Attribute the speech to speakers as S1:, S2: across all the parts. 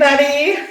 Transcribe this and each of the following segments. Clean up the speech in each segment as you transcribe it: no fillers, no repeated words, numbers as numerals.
S1: everybody.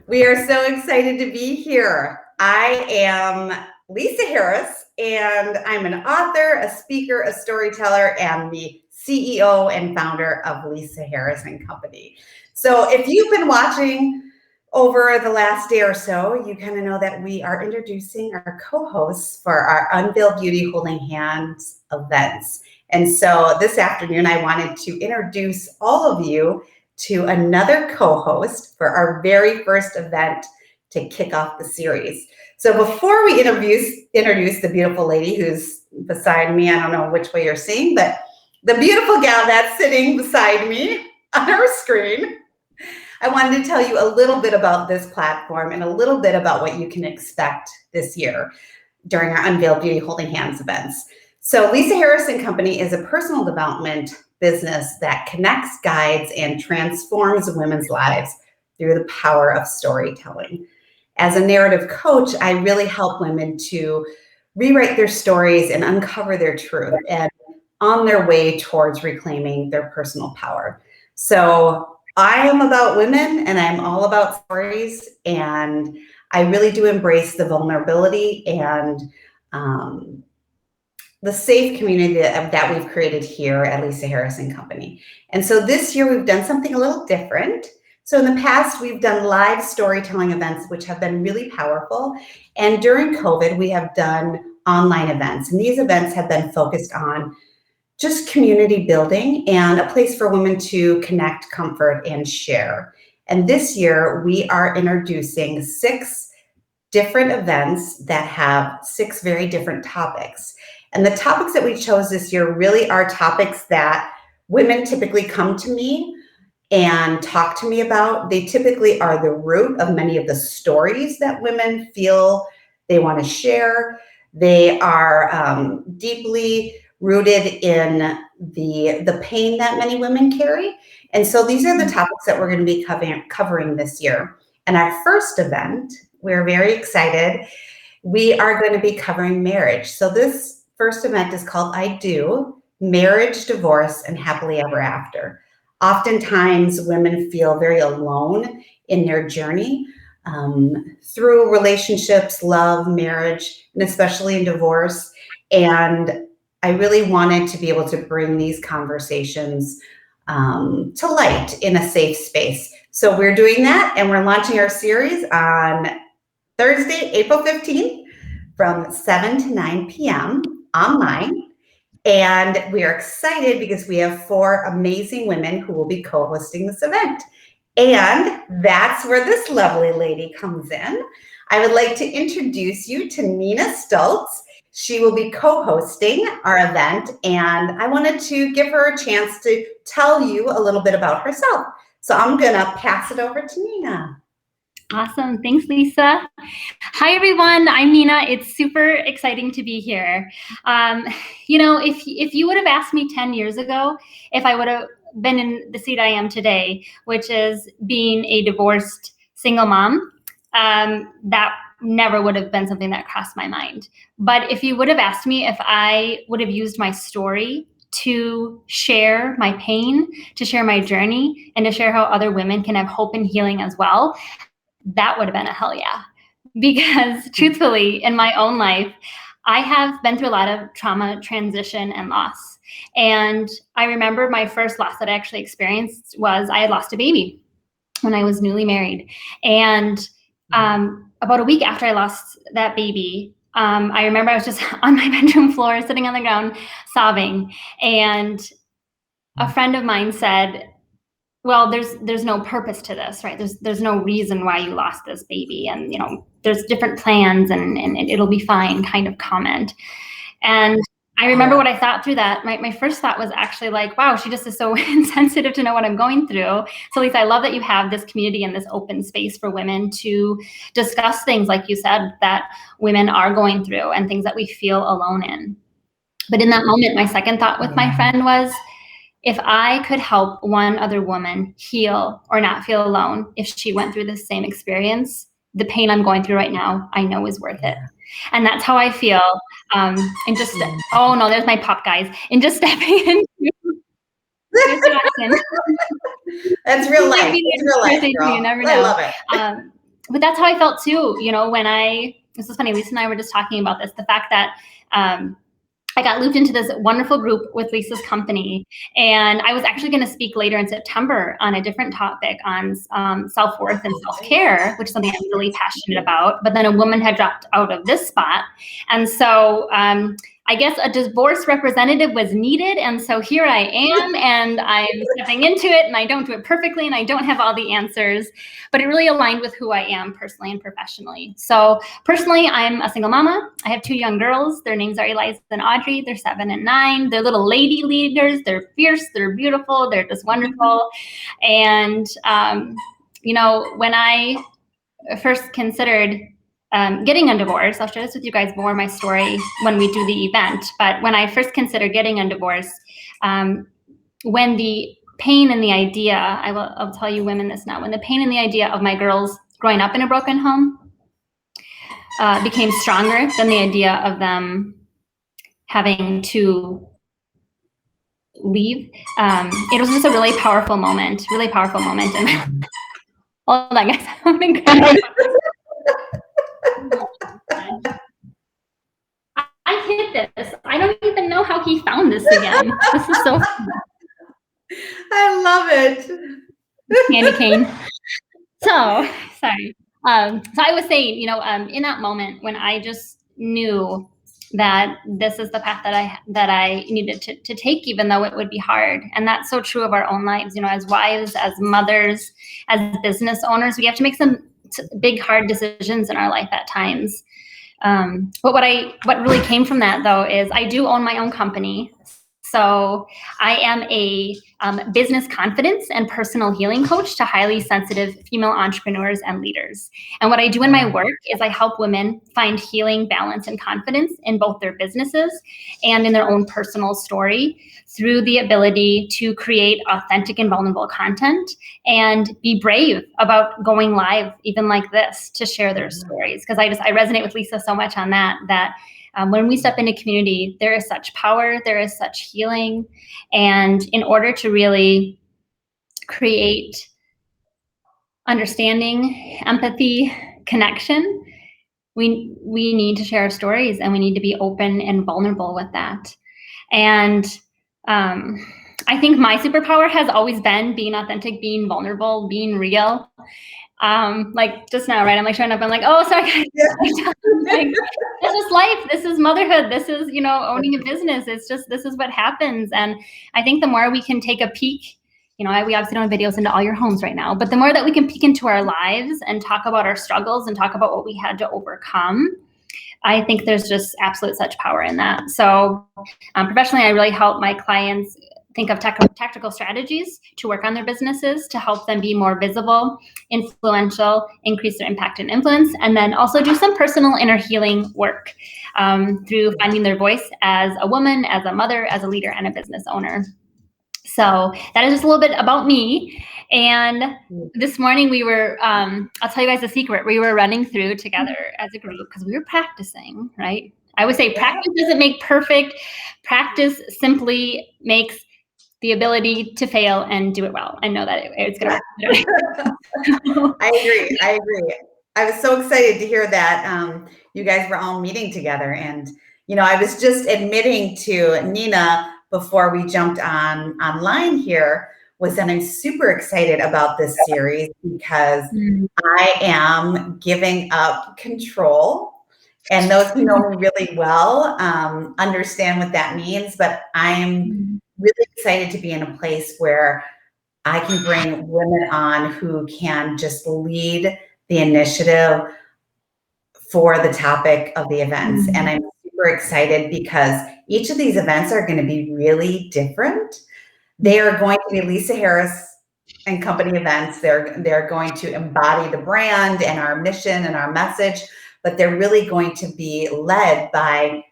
S1: We are so excited to be here. I am Lisa Harris, and I'm an author, a speaker, a storyteller, and the CEO and founder of Lisa Harris and Company. So if you've been watching over the last day or so, you kind of know that we are introducing our co-hosts for our Unveiled Beauty Holding Hands events. And so this afternoon, I wanted to introduce all of you to another co-host for our very first event to kick off the series. So before we introduce the beautiful lady who's beside me, I don't know which way you're seeing, but the beautiful gal that's sitting beside me on our screen, I wanted to tell you a little bit about this platform and a little bit about what you can expect this year during our Unveiled Beauty Holding Hands events. So Lisa Harris and Company is a personal development business that connects, guides, and transforms women's lives through the power of storytelling. As a narrative coach, I really help women to rewrite their stories and uncover their truth and on their way towards reclaiming their personal power. So I am about women and I'm all about stories, and I really do embrace the vulnerability and the safe community that we've created here at Lisa Harris and Company. And so this year we've done something a little different. So in the past, we've done live storytelling events, which have been really powerful. And during COVID, we have done online events. And these events have been focused on just community building and a place for women to connect, comfort, and share. And this year, we are introducing 6 different events that have 6 very different topics. And the topics that we chose this year really are topics that women typically come to me and talk to me about. They typically are the root of many of the stories that women feel they want to share. They are deeply rooted in the pain that many women carry. And so these are the topics that we're going to be covering this year. And our first event, we're very excited. We are going to be covering marriage. So this first event is called I Do, Marriage, Divorce, and Happily Ever After. Oftentimes, women feel very alone in their journey through relationships, love, marriage, and especially in divorce. And I really wanted to be able to bring these conversations to light in a safe space. So we're doing that, and we're launching our series on Thursday, April 15th from 7 to 9 p.m. online. And we are excited because we have 4 amazing women who will be co-hosting this event. And that's where this lovely lady comes in. I would like to introduce you to Nina Stultz. She will be co-hosting our event, and I wanted to give her a chance to tell you a little bit about herself. So I'm gonna pass it over to Nina.
S2: Awesome. Thanks, Lisa. Hi, everyone. I'm Nina. It's super exciting to be here. If you would have asked me 10 years ago if I would have been in the seat I am today, which is being a divorced single mom, that never would have been something that crossed my mind. But if you would have asked me if I would have used my story to share my pain, to share my journey, and to share how other women can have hope and healing as well, that would have been a hell yeah. Because truthfully, in my own life, I have been through a lot of trauma, transition, and loss. And I remember my first loss that I actually experienced was I had lost a baby when I was newly married. And about a week after I lost that baby, I remember I was just on my bedroom floor, sitting on the ground, sobbing. And a friend of mine said, well, there's no purpose to this, right? There's no reason why you lost this baby, and there's different plans, and it'll be fine kind of comment. And I remember what I thought through that. My first thought was actually like, wow, she just is so insensitive to know what I'm going through. So Lisa, I love that you have this community and this open space for women to discuss things, like you said, that women are going through and things that we feel alone in. But in that moment, my second thought with my friend was, if I could help one other woman heal or not feel alone, if she went through the same experience, the pain I'm going through right now, I know is worth it. And that's how I feel. And just, oh no, there's my pop, guys. And just stepping into Miss Jackson.
S1: That's real life.
S2: Maybe
S1: It's real life, girl.
S2: you never
S1: I
S2: know.
S1: love it.
S2: But that's how I felt too, you know, this is funny, Lisa and I were just talking about this, the fact that I got looped into this wonderful group with Lisa's company, and I was actually going to speak later in September on a different topic on self-worth and self-care, which is something I'm really passionate about. But then a woman had dropped out of this spot, and so I guess a divorce representative was needed, and so here I am, and I'm stepping into it, and I don't do it perfectly, and I don't have all the answers, but it really aligned with who I am personally and professionally. So personally, I'm a single mama. I have 2 young girls. Their names are Eliza and Audrey. They're 7 and 9. They're little lady leaders. They're fierce. They're beautiful. They're just wonderful. And, you know, when I first considered getting a divorce, I'll share this with you guys more, my story, when we do the event. But when I first considered getting a divorce, when the pain and the idea, I'll tell you women this now, when the pain and the idea of my girls growing up in a broken home became stronger than the idea of them having to leave, it was just a really powerful moment. And hold on, guys. I'm gonna grab I hit this. I don't even know how he found this again. This is so fun.
S1: I love it.
S2: Candy cane. So, sorry. So I was saying, you know, in that moment when I just knew that this is the path that I needed to take, even though it would be hard. And that's so true of our own lives, you know, as wives, as mothers, as business owners, we have to make some big, hard decisions in our life at times. But what really came from that, though, is I do own my own company. So I am a business confidence and personal healing coach to highly sensitive female entrepreneurs and leaders. And what I do in my work is I help women find healing, balance, and confidence in both their businesses and in their own personal story through the ability to create authentic and vulnerable content and be brave about going live, even like this, to share their stories. Because I resonate with Lisa so much on that when we step into community, there is such power, there is such healing. And in order to really create understanding, empathy, connection, we need to share our stories, and we need to be open and vulnerable with that. And I think my superpower has always been being authentic, being vulnerable, being real. Like just now, right? I'm like showing up. I'm like, oh, sorry, guys. Yeah. Like, this is life. This is motherhood. This is, you know, owning a business. It's just, this is what happens. And I think the more we can take a peek, you know, we obviously don't have videos into all your homes right now, but the more that we can peek into our lives and talk about our struggles and talk about what we had to overcome, I think there's just absolute such power in that. So professionally, I really help my clients think of tactical strategies to work on their businesses, to help them be more visible, influential, increase their impact and influence, and then also do some personal inner healing work through finding their voice as a woman, as a mother, as a leader, and a business owner. So that is just a little bit about me. And this morning we were, I'll tell you guys a secret, we were running through together as a group because we were practicing, right? I would say practice doesn't make perfect. Practice simply makes the ability to fail and do it well and know that it's going to work.
S1: I agree. I was so excited to hear that you guys were all meeting together. And, you know, I was just admitting to Nina before we jumped online here was that I'm super excited about this series because I am giving up control. And those who know me really well understand what that means, but I'm really excited to be in a place where I can bring women on who can just lead the initiative for the topic of the events. And I'm super excited because each of these events are going to be really different. They are going to be Lisa Harris and company events. They're going to embody the brand and our mission and our message, but they're really going to be led by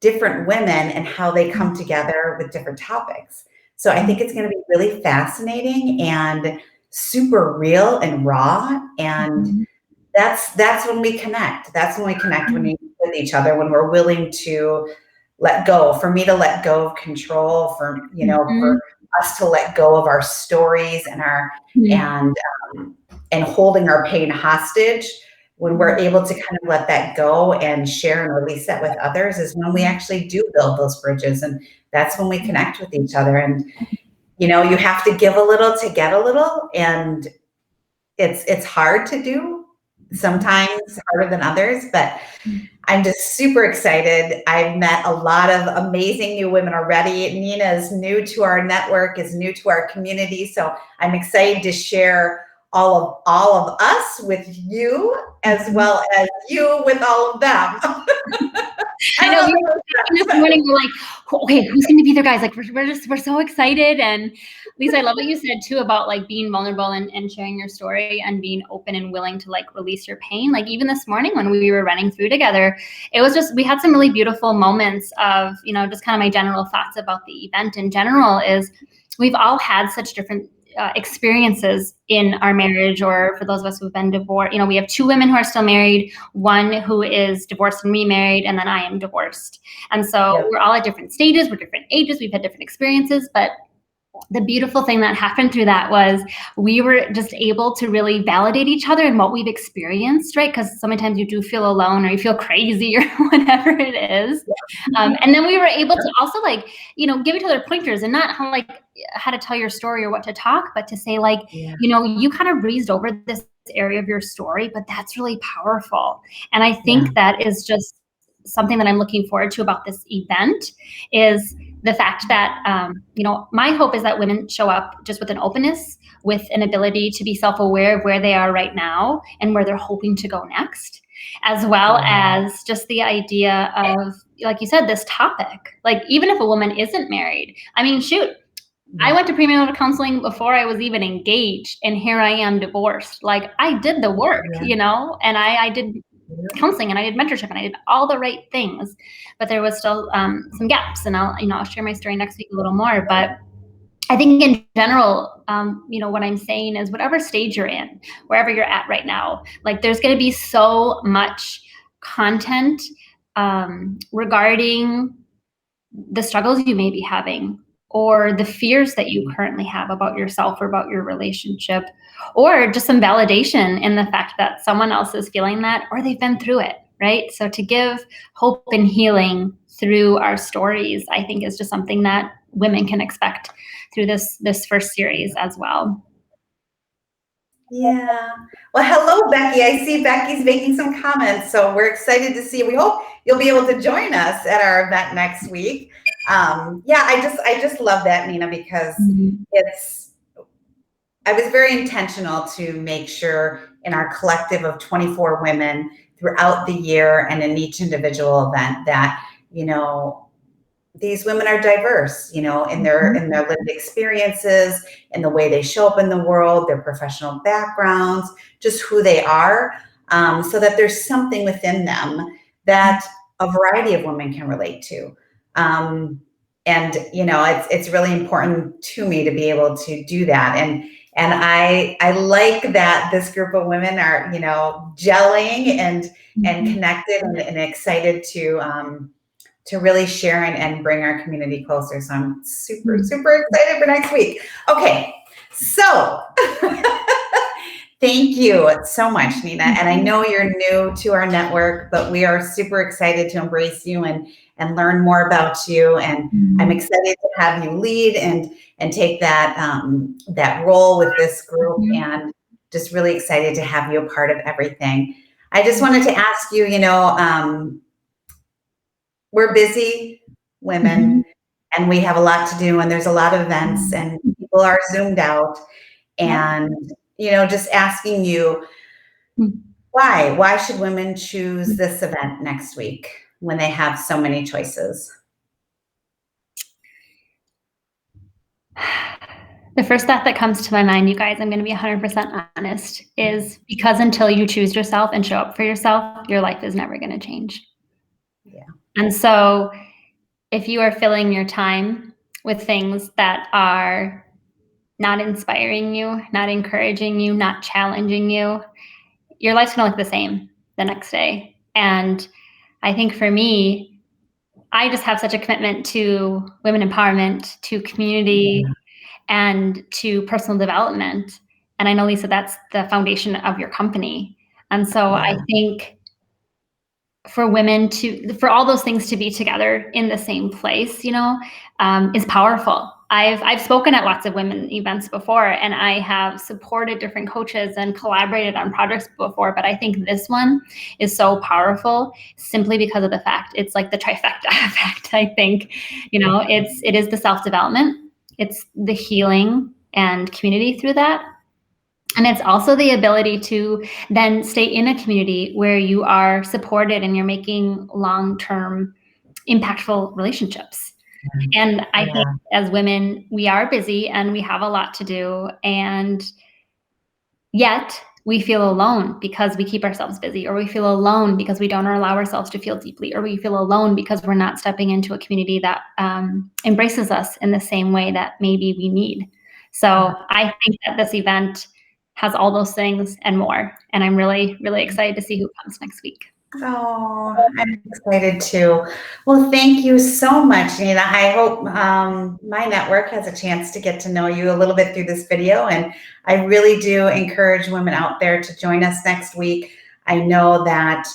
S1: different women and how they come together with different topics. So I think it's going to be really fascinating and super real and raw. And that's when we connect. That's when we connect with each other, when we're willing to let go. For me to let go of control, for, you know, for us to let go of our stories and our and holding our pain hostage. When we're able to kind of let that go and share and release that with others is when we actually do build those bridges, and that's when we connect with each other. And you have to give a little to get a little, and it's hard to do, sometimes harder than others, but I'm just super excited. I've met a lot of amazing new women already. Nina is new to our network, is new to our community. So I'm excited to share all of us with you, as well as you with all of them.
S2: I know this morning we're like, okay, who's going to be there, guys? Like we're so excited. And Lisa, I love what you said too about like being vulnerable and sharing your story and being open and willing to like release your pain. Like even this morning when we were running through together, it was just, we had some really beautiful moments of, just kind of my general thoughts about the event in general is we've all had such different experiences in our marriage, or for those of us who've been divorced. We have 2 women who are still married, one who is divorced and remarried, and then I am divorced. And so we're all at different stages, we're different ages, we've had different experiences, but the beautiful thing that happened through that was we were just able to really validate each other in what we've experienced, right? Because so many times you do feel alone or you feel crazy or whatever it is. And then we were able to also give each other pointers, and not how to tell your story or what to talk, but to say you kind of breezed over this area of your story, but that's really powerful. And I think that is just something that I'm looking forward to about this event is the fact that, my hope is that women show up just with an openness, with an ability to be self-aware of where they are right now and where they're hoping to go next, as well as just the idea of, like you said, this topic. Like, even if a woman isn't married, I mean, shoot, I went to premarital counseling before I was even engaged, and here I am divorced. Like, I did the work, and I did counseling, and I did mentorship, and I did all the right things, but there was still some gaps, and I'll share my story next week a little more. But I think in general, what I'm saying is whatever stage you're in, wherever you're at right now, like there's going to be so much content regarding the struggles you may be having, or the fears that you currently have about yourself or about your relationship, or just some validation in the fact that someone else is feeling that or they've been through it, right? So to give hope and healing through our stories, I think is just something that women can expect through this first series as well.
S1: Yeah. Well, hello, Becky. I see Becky's making some comments, so we're excited to see. We hope you'll be able to join us at our event next week. I just love that, Nina, because I was very intentional to make sure in our collective of 24 women throughout the year and in each individual event that, these women are diverse, in their lived experiences, in the way they show up in the world, their professional backgrounds, just who they are, so that there's something within them that a variety of women can relate to. It's really important to me to be able to do that. And I like that this group of women are, gelling and connected and excited to really share and bring our community closer. So I'm super, super excited for next week. Okay, so thank you so much, Nina. And I know you're new to our network, but we are super excited to embrace you and learn more about you. And I'm excited to have you lead and take that role with this group, and just really excited to have you a part of everything. I just wanted to ask you, we're busy women and we have a lot to do, and there's a lot of events and people are zoomed out, and, just asking you, why should women choose this event next week when they have so many choices?
S2: The first thought that comes to my mind, you guys, I'm going to be 100% honest, is because until you choose yourself and show up for yourself, your life is never going to change.
S1: Yeah.
S2: And so if you are filling your time with things that are not inspiring you, not encouraging you, not challenging you, your life's going to look the same the next day. And I think for me, I just have such a commitment to women empowerment, to community, and to personal development. And I know, Lisa, that's the foundation of your company. And so I think for women for all those things to be together in the same place, is powerful. I've spoken at lots of women events before, and I have supported different coaches and collaborated on projects before, but I think this one is so powerful simply because of the fact it's like the trifecta effect. I think, it is the self-development, it's the healing and community through that. And it's also the ability to then stay in a community where you are supported and you're making long-term impactful relationships. And I think as women, we are busy and we have a lot to do. And yet we feel alone because we keep ourselves busy, or we feel alone because we don't allow ourselves to feel deeply, or we feel alone because we're not stepping into a community that embraces us in the same way that maybe we need. So I think that this event has all those things and more. And I'm really, really excited to see who comes next week.
S1: Oh, I'm excited too. Well, thank you so much, Nina. I hope my network has a chance to get to know you a little bit through this video. And I really do encourage women out there to join us next week. I know that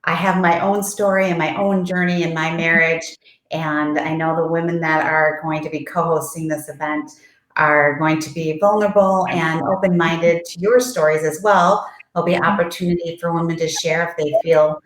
S1: I have my own story and my own journey in my marriage. And I know the women that are going to be co-hosting this event are going to be vulnerable and open-minded to your stories as well. There'll be opportunity for women to share if they feel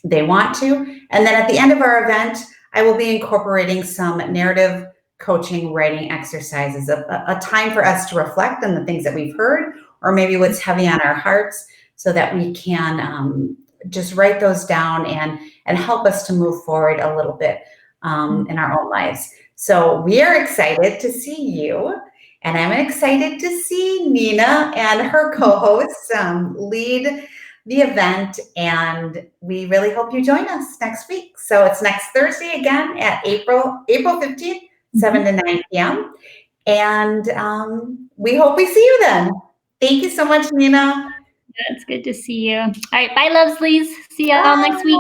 S1: they want to. And then at the end of our event, I will be incorporating some narrative coaching writing exercises, a time for us to reflect on the things that we've heard, or maybe what's heavy on our hearts, so that we can just write those down and help us to move forward a little bit in our own lives. So we are excited to see you, and I'm excited to see Nina and her co-hosts lead the event, and we really hope you join us next week. So it's next Thursday again at April 15th, 7 to 9 p.m. And we hope we see you then. Thank you so much, Nina.
S2: It's good to see you. All right, bye, lovesleys. See you all next week.